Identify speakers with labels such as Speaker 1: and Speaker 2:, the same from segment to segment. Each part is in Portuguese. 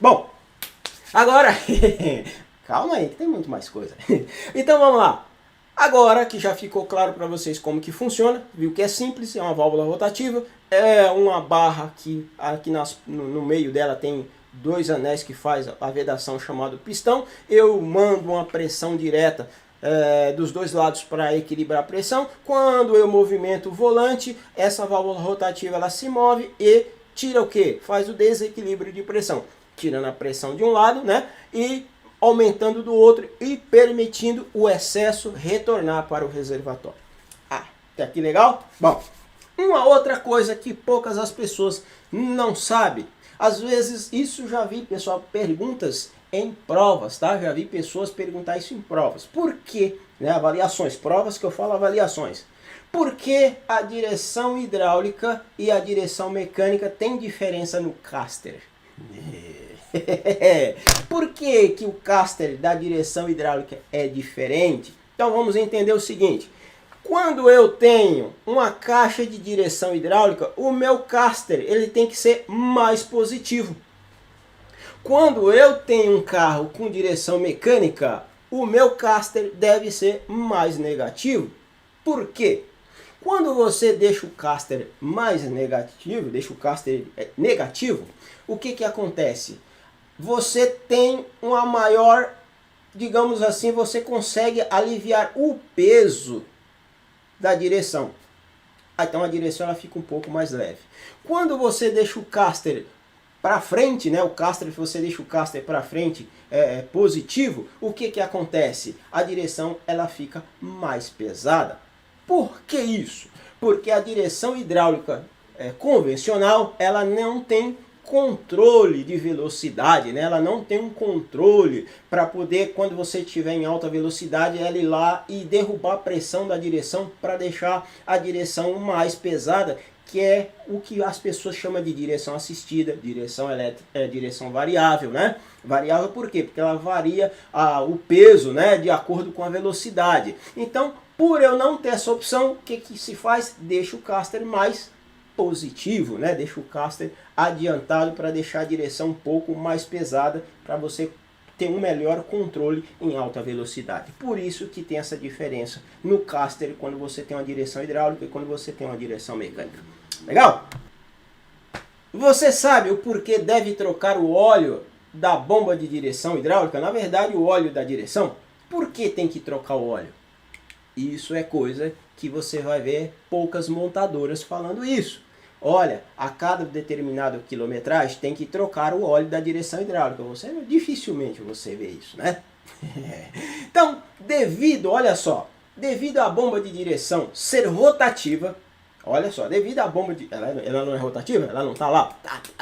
Speaker 1: Bom, agora, calma aí que tem muito mais coisa. Então vamos lá. Agora que já ficou claro para vocês como que funciona, viu que é simples, é uma válvula rotativa, é uma barra que aqui no meio dela tem dois anéis que faz a vedação chamado pistão. Eu mando uma pressão direta dos dois lados para equilibrar a pressão. Quando eu movimento o volante, essa válvula rotativa ela se move e tira o que? Faz o desequilíbrio de pressão, tirando a pressão de um lado, né? E aumentando do outro e permitindo o excesso retornar para o reservatório. Até aqui legal? Bom, uma outra coisa que poucas as pessoas não sabem, às vezes isso já vi, pessoal, perguntas em provas, tá? Já vi pessoas perguntar isso em provas. Por quê? Né? Avaliações, provas que eu falo avaliações. Por que a direção hidráulica e a direção mecânica tem diferença no caster? Por que o caster da direção hidráulica é diferente? Então vamos entender o seguinte. Quando eu tenho uma caixa de direção hidráulica, o meu caster ele tem que ser mais positivo. Quando eu tenho um carro com direção mecânica, o meu caster deve ser mais negativo. Por quê? Quando você deixa o caster mais negativo, o que acontece? Você tem uma maior, digamos assim, você consegue aliviar o peso da direção. Então a direção ela fica um pouco mais leve. Quando você deixa o caster para frente, né, você deixa o caster para frente positivo, o que acontece? A direção ela fica mais pesada. Por que isso? Porque a direção hidráulica convencional ela não tem controle de velocidade, né? Ela não tem um controle para poder, quando você estiver em alta velocidade, ela ir lá e derrubar a pressão da direção para deixar a direção mais pesada, que é o que as pessoas chamam de direção assistida, direção elétrica, direção variável, né? Variável por quê? Porque ela varia o peso, né, de acordo com a velocidade. Então, por eu não ter essa opção, o que se faz? Deixa o caster mais positivo, né? Deixa o caster adiantado para deixar a direção um pouco mais pesada para você ter um melhor controle em alta velocidade. Por isso que tem essa diferença no caster quando você tem uma direção hidráulica e quando você tem uma direção mecânica. Legal? Você sabe o porquê deve trocar o óleo da bomba de direção hidráulica? Na verdade, o óleo da direção. Por que tem que trocar o óleo? Isso é coisa que você vai ver poucas montadoras falando isso. Olha, a cada determinado quilometragem tem que trocar o óleo da direção hidráulica. Dificilmente você vê isso, né? Então, olha só, devido à bomba de direção ser rotativa, olha só, devido à bomba de... Ela não é rotativa? Ela não tá lá?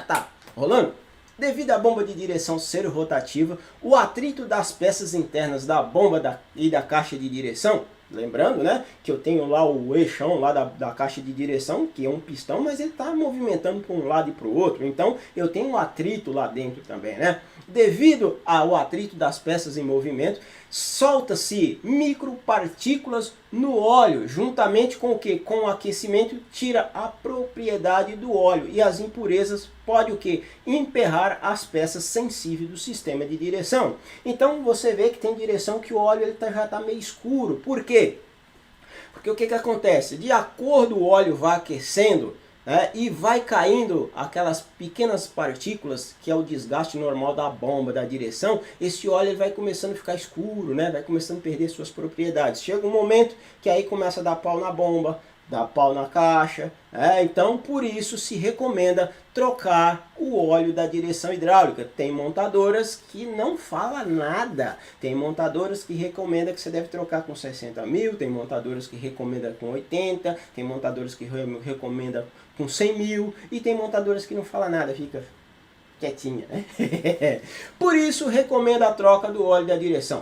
Speaker 1: Tá rolando? Devido à bomba de direção ser rotativa, o atrito das peças internas da bomba e da caixa de direção, lembrando, né, que eu tenho lá o eixão lá da caixa de direção, que é um pistão, mas ele está movimentando para um lado e para o outro. Então eu tenho um atrito lá dentro também, né? Devido ao atrito das peças em movimento, solta-se micropartículas no óleo, juntamente com o que? Com o aquecimento, tira a propriedade do óleo e as impurezas pode o que? Emperrar as peças sensíveis do sistema de direção. Então você vê que tem direção que o óleo já está meio escuro. Por quê? Porque o que acontece? De acordo o óleo vai aquecendo, e vai caindo aquelas pequenas partículas, que é o desgaste normal da bomba, da direção, esse óleo ele vai começando a ficar escuro, né? Vai começando a perder suas propriedades. Chega um momento que aí começa a dar pau na bomba, dá pau na caixa, então por isso se recomenda trocar o óleo da direção hidráulica. Tem montadoras que não falam nada, tem montadoras que recomendam que você deve trocar com 60 mil, tem montadoras que recomendam com 80, tem montadoras que recomendam com 100 mil e tem montadoras que não falam nada, fica quietinha, né? Por isso recomenda a troca do óleo da direção.